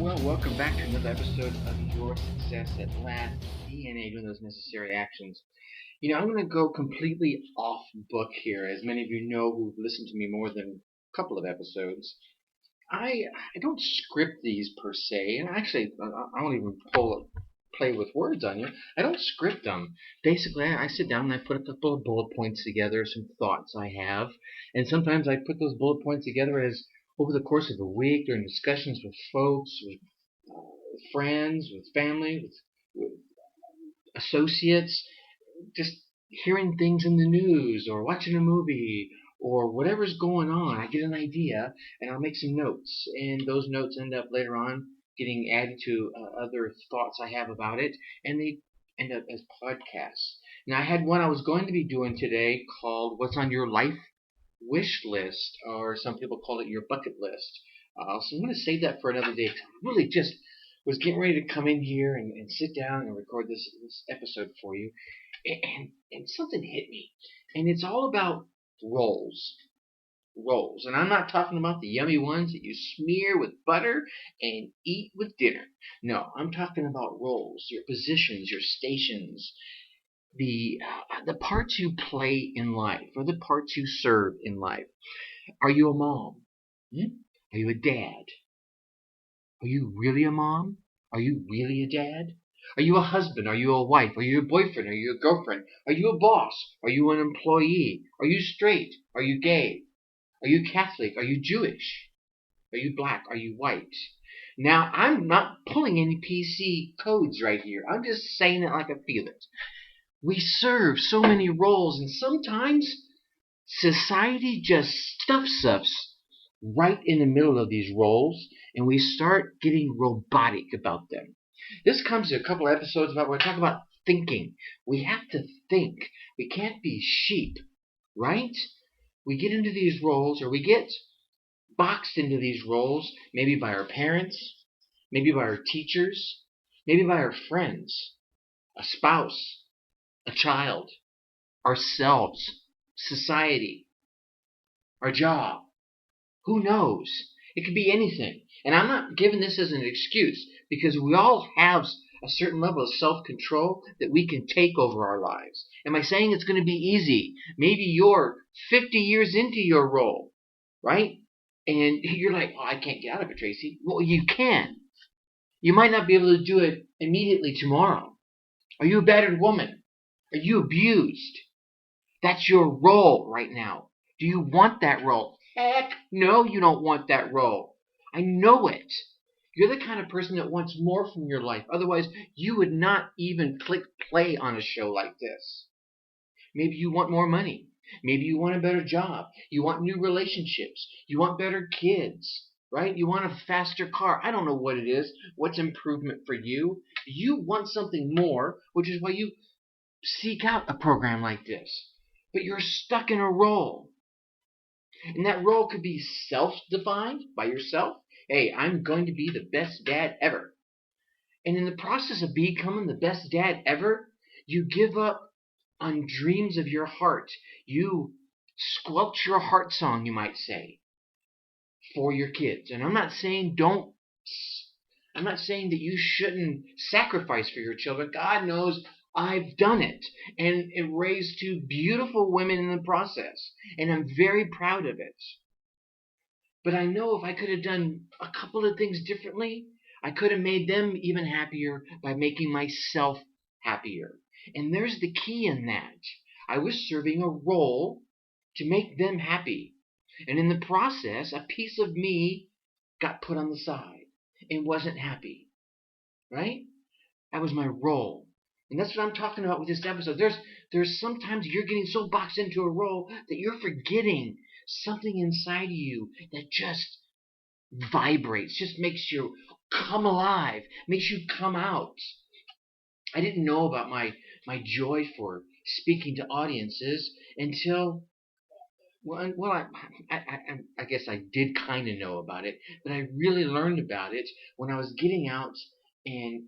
Well, welcome back to another episode of Your Success at Last, DNA doing those necessary actions. I'm going to go completely off book here. As many of you know who've listened to me more than a couple of episodes, I don't script these per se, and actually, I won't even play with words on you. I don't script them. Basically, I sit down and I put a couple of bullet points together, some thoughts I have, and sometimes I put those bullet points together as over the course of a week during discussions with folks, with friends, with family, with associates, just hearing things in the news or watching a movie or whatever's going on. I get an idea and I'll make some notes, and those notes end up later on getting added to other thoughts I have about it, and they end up as podcasts. Now, I had one I was going to be doing today called What's on Your Life Wish List, or some people call it your bucket list. So I'm going to save that for another day. I really just was getting ready to come in here and sit down and record this episode for you, and something hit me, and it's all about rolls. Rolls, and I'm not talking about the yummy ones that you smear with butter and eat with dinner. No, I'm talking about roles, your positions, your stations, the parts you play in life, or the parts you serve in life. Are you a mom? Are you a dad? Are you really a mom? Are you really a dad? Are you a husband? Are you a wife? Are you a boyfriend? Are you a girlfriend? Are you a boss? Are you an employee? Are you straight? Are you gay? Are you Catholic? Are you Jewish? Are you black? Are you white? Now, I'm not pulling any PC codes right here. I'm just saying it like I feel it. We serve so many roles, and sometimes society just stuffs us right in the middle of these roles, and we start getting robotic about them. This comes to a couple of episodes about where I talk about thinking. We have to think. We can't be sheep, right? We get into these roles, or we get boxed into these roles, maybe by our parents, maybe by our teachers, maybe by our friends, a spouse, a child, ourselves, society, our job. Who knows? It could be anything. And I'm not giving this as an excuse, because we all have a certain level of self-control that we can take over our lives. Am I saying it's going to be easy? Maybe you're 50 years into your role, right? And you're like, oh, I can't get out of it, Tracy. Well, you can. You might not be able to do it immediately tomorrow. Are you a battered woman? Are you abused? That's your role right now. Do you want that role? Heck no, you don't want that role. I know it. You're the kind of person that wants more from your life. Otherwise, you would not even click play on a show like this. Maybe you want more money. Maybe you want a better job. You want new relationships. You want better kids, right? You want a faster car. I don't know what it is. What's improvement for you? You want something more, which is why you seek out a program like this. But you're stuck in a role. And that role could be self-defined by yourself. Hey, I'm going to be the best dad ever. And in the process of becoming the best dad ever, you give up on dreams of your heart. You squelch your heart song, you might say, for your kids. And I'm not saying that you shouldn't sacrifice for your children. God knows I've done it, and raised two beautiful women in the process, and I'm very proud of it. But I know if I could have done a couple of things differently, I could have made them even happier by making myself happier. And there's the key in that. I was serving a role to make them happy. And in the process, a piece of me got put on the side and wasn't happy. Right? That was my role. And that's what I'm talking about with this episode. There's sometimes you're getting so boxed into a role that you're forgetting something inside of you that just vibrates, just makes you come alive, makes you come out. I didn't know about my joy for speaking to audiences until, well, I guess I did kind of know about it, but I really learned about it when I was getting out and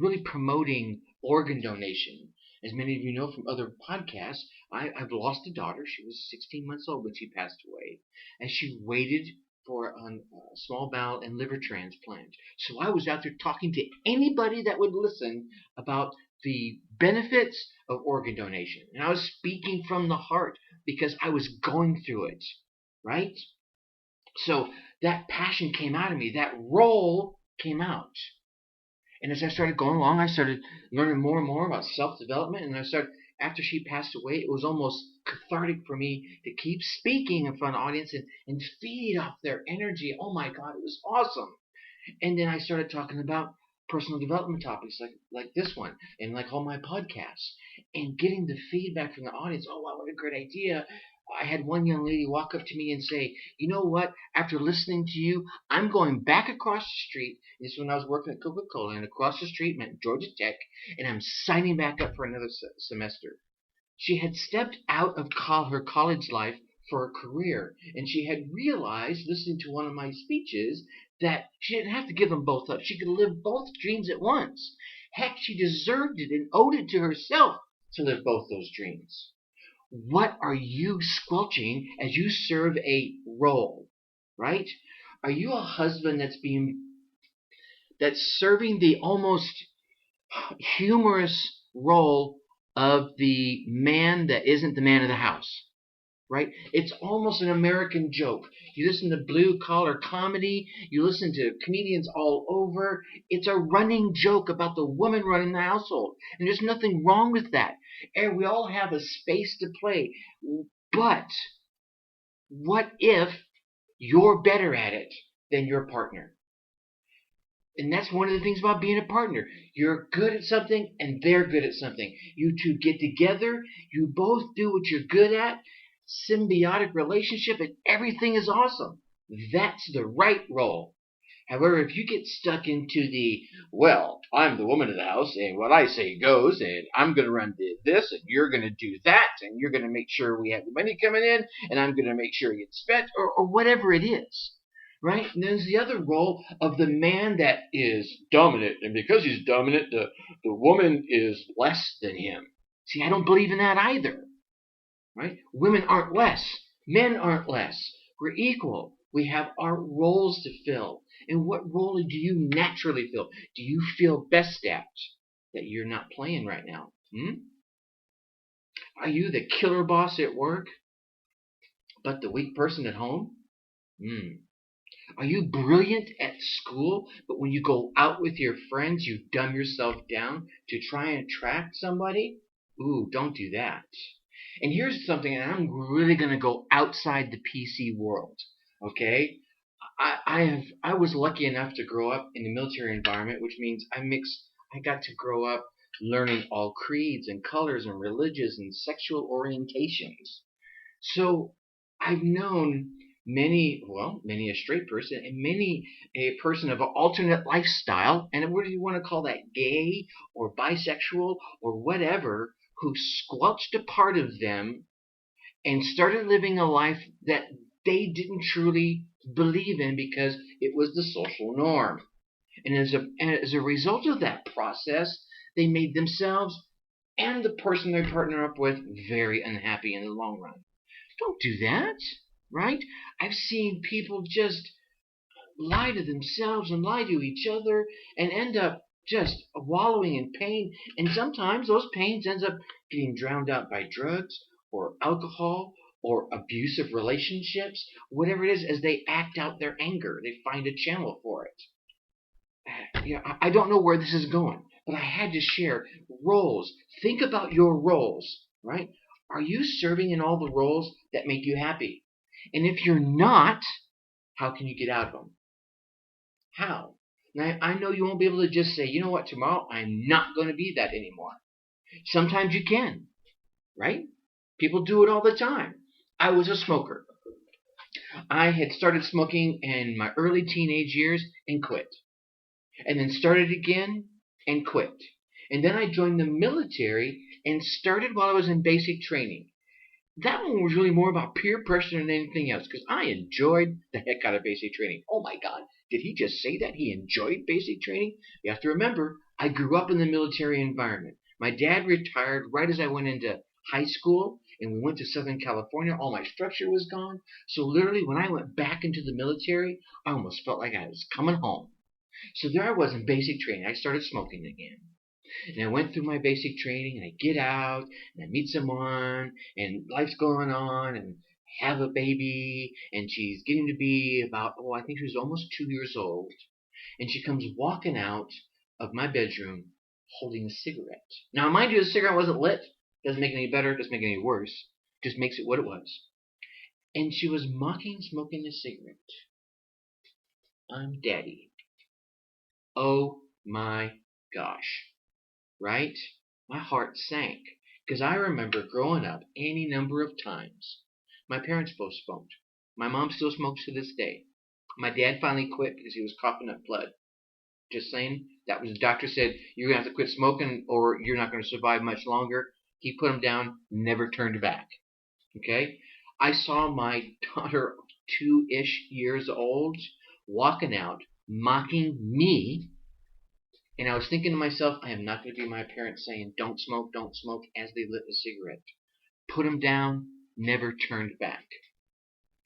really promoting organ donation. As many of you know from other podcasts, I've lost a daughter. She was 16 months old when she passed away. And she waited for a small bowel and liver transplant. So I was out there talking to anybody that would listen about the benefits of organ donation. And I was speaking from the heart because I was going through it, right? So that passion came out of me. That role came out. And as I started going along, I started learning more and more about self-development. And after she passed away, it was almost cathartic for me to keep speaking in front of the audience and feed off their energy. Oh my God, it was awesome. And then I started talking about personal development topics like this one and like all my podcasts and getting the feedback from the audience. Oh, wow, what a great idea. I had one young lady walk up to me and say, you know what? After listening to you, I'm going back across the street. This is when I was working at Coca-Cola, and across the street meant Georgia Tech, and I'm signing back up for another semester. She had stepped out of her college life for a career, and she had realized, listening to one of my speeches, that she didn't have to give them both up. She could live both dreams at once. Heck, she deserved it and owed it to herself to live both those dreams. What are you squelching as you serve a role, right? Are you a husband that's serving the almost humorous role of the man that isn't the man of the house, right? It's almost an American joke. You listen to blue-collar comedy, you listen to comedians all over. It's a running joke about the woman running the household. And there's nothing wrong with that. And we all have a space to play. But what if you're better at it than your partner? And that's one of the things about being a partner. You're good at something and they're good at something. You two get together, you both do what you're good at, symbiotic relationship, and everything is awesome. That's the right role. However, if you get stuck into well, I'm the woman of the house, and what I say goes, and I'm going to run this, and you're going to do that, and you're going to make sure we have the money coming in, and I'm going to make sure it gets spent, or whatever it is, right? And there's the other role of the man that is dominant, and because he's dominant, the woman is less than him. See, I don't believe in that either, right? Women aren't less. Men aren't less. We're equal. We have our roles to fill. And what role do you naturally fill? Do you feel best at that you're not playing right now? Are you the killer boss at work, but the weak person at home? Are you brilliant at school, but when you go out with your friends, you dumb yourself down to try and attract somebody? Ooh, don't do that. And here's something, and I'm really going to go outside the PC world. Okay, I was lucky enough to grow up in the military environment, which means I got to grow up learning all creeds and colors and religions and sexual orientations. So I've known many a straight person and many a person of an alternate lifestyle, and what do you want to call that, gay or bisexual or whatever, who squelched a part of them and started living a life that they didn't truly believe in because it was the social norm. And as a result of that process, they made themselves and the person they partner up with very unhappy in the long run. Don't do that, right? I've seen people just lie to themselves and lie to each other and end up just wallowing in pain. And sometimes those pains ends up getting drowned out by drugs or alcohol or abusive relationships, whatever it is, as they act out their anger. They find a channel for it. I don't know where this is going, but I had to share roles. Think about your roles, right? Are you serving in all the roles that make you happy? And if you're not, how can you get out of them? How? Now, I know you won't be able to just say, you know what, tomorrow I'm not going to be that anymore. Sometimes you can, right? People do it all the time. I was a smoker. I had started smoking in my early teenage years and quit. And then started again and quit. And then I joined the military and started while I was in basic training. That one was really more about peer pressure than anything else because I enjoyed the heck out of basic training. Oh my God, did he just say that? He enjoyed basic training? You have to remember, I grew up in the military environment. My dad retired right as I went into high school and we went to Southern California, all my structure was gone. So literally when I went back into the military, I almost felt like I was coming home. So there I was in basic training. I started smoking again. And I went through my basic training and I get out and I meet someone and life's going on and have a baby and she's getting to be about, I think she was almost 2 years old. And she comes walking out of my bedroom holding a cigarette. Now, mind you, the cigarette wasn't lit. Doesn't make it any better. Doesn't make it any worse. Just makes it what it was. And she was mocking smoking a cigarette. I'm daddy. Oh my gosh. Right? My heart sank. Because I remember growing up any number of times. My parents both smoked. My mom still smokes to this day. My dad finally quit because he was coughing up blood. Just saying, that was the doctor said, you're going to have to quit smoking or you're not going to survive much longer. He put him down, never turned back. Okay? I saw my daughter, 2-ish years old, walking out, mocking me. And I was thinking to myself, I am not going to be my parent saying, don't smoke, as they lit a cigarette. Put him down, never turned back.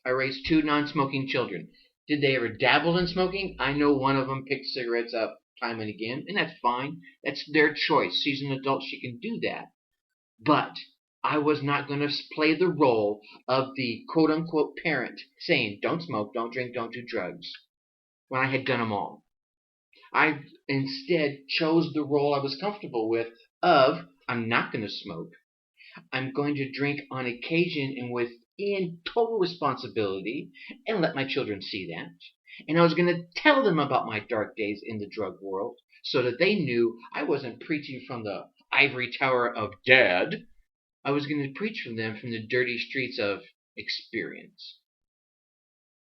I raised 2 non-smoking children. Did they ever dabble in smoking? I know one of them picked cigarettes up time and again, and that's fine. That's their choice. She's an adult. She can do that. But I was not going to play the role of the quote-unquote parent saying, don't smoke, don't drink, don't do drugs, when I had done them all. I instead chose the role I was comfortable with of, I'm not going to smoke. I'm going to drink on occasion and within total responsibility and let my children see that. And I was going to tell them about my dark days in the drug world so that they knew I wasn't preaching from the ivory tower of dad. I was going to preach from them from the dirty streets of experience.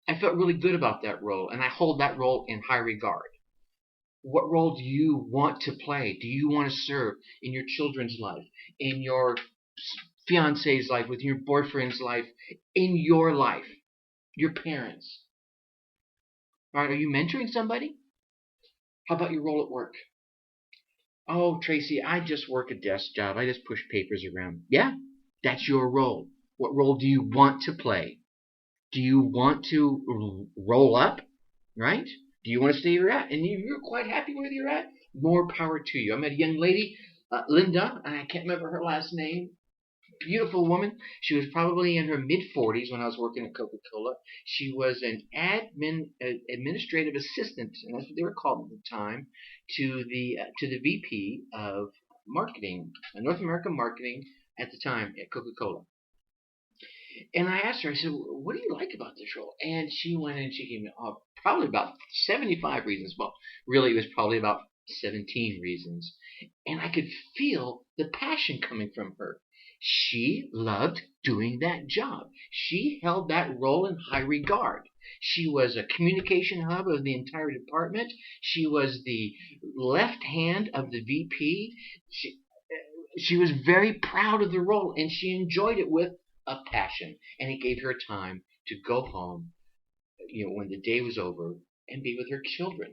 I felt really good about that role, and I hold that role in high regard. What role do you want to play? Do you want to serve in your children's life, in your fiance's life, with your boyfriend's life, in your life, your parents? All right, are you mentoring somebody? How about your role at work? Oh, Tracy, I just work a desk job. I just push papers around. Yeah, that's your role. What role do you want to play? Do you want to roll up, right? Do you want to stay where you're at? And you're quite happy where you're at? More power to you. I met a young lady, Linda, and I can't remember her last name. Beautiful woman. She was probably in her mid-40s when I was working at Coca-Cola. She was an administrative assistant, and that's what they were called at the time, to the VP of marketing, North America marketing at the time at Coca-Cola. And I asked her, I said, what do you like about this role? And she went and she gave me probably about 75 reasons. Well, really, it was probably about 17 reasons. And I could feel the passion coming from her. She loved doing that job. She held that role in high regard. She was a communication hub of the entire department. She was the left hand of the VP. She was very proud of the role, and she enjoyed it with a passion, and it gave her time to go home, when the day was over, and be with her children.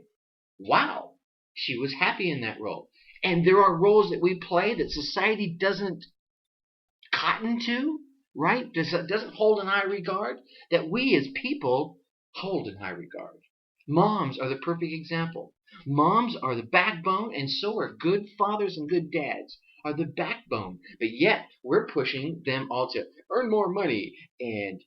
Wow, she was happy in that role. And there are roles that we play that society doesn't cotton to, right? Doesn't hold in high regard, that we as people hold in high regard. Moms are the perfect example. Moms are the backbone, and so are good fathers and good dads are the backbone. But yet, we're pushing them all to earn more money and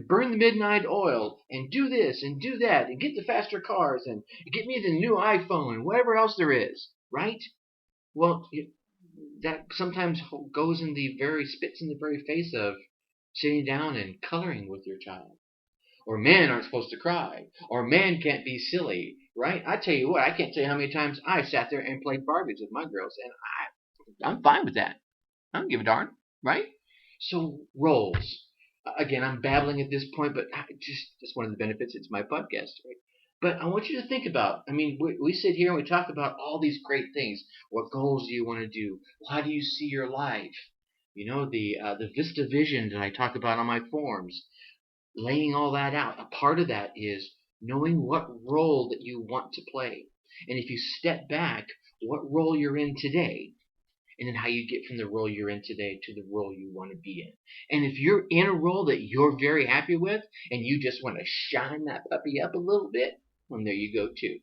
burn the midnight oil and do this and do that and get the faster cars and get me the new iPhone and whatever else there is, right? Well, that sometimes spits in the very face of sitting down and coloring with your child. Or men aren't supposed to cry. Or men can't be silly, right? I tell you what, I can't tell you how many times I sat there and played Barbies with my girls, and I'm fine with that. I don't give a darn, right? So roles. Again, I'm babbling at this point, but that's one of the benefits. It's my podcast, right? But I want you to think about, we sit here and we talk about all these great things. What goals do you want to do? How do you see your life? The Vista Vision that I talk about on my forums. Laying all that out. A part of that is knowing what role that you want to play. And if you step back, what role you're in today. and then how you get from the role you're in today to the role you want to be in. And if you're in a role that you're very happy with and you just want to shine that puppy up a little bit, well, there you go too.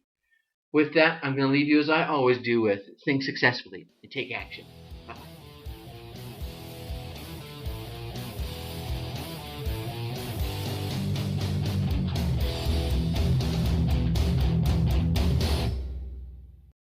With that, I'm going to leave you as I always do with think successfully and take action.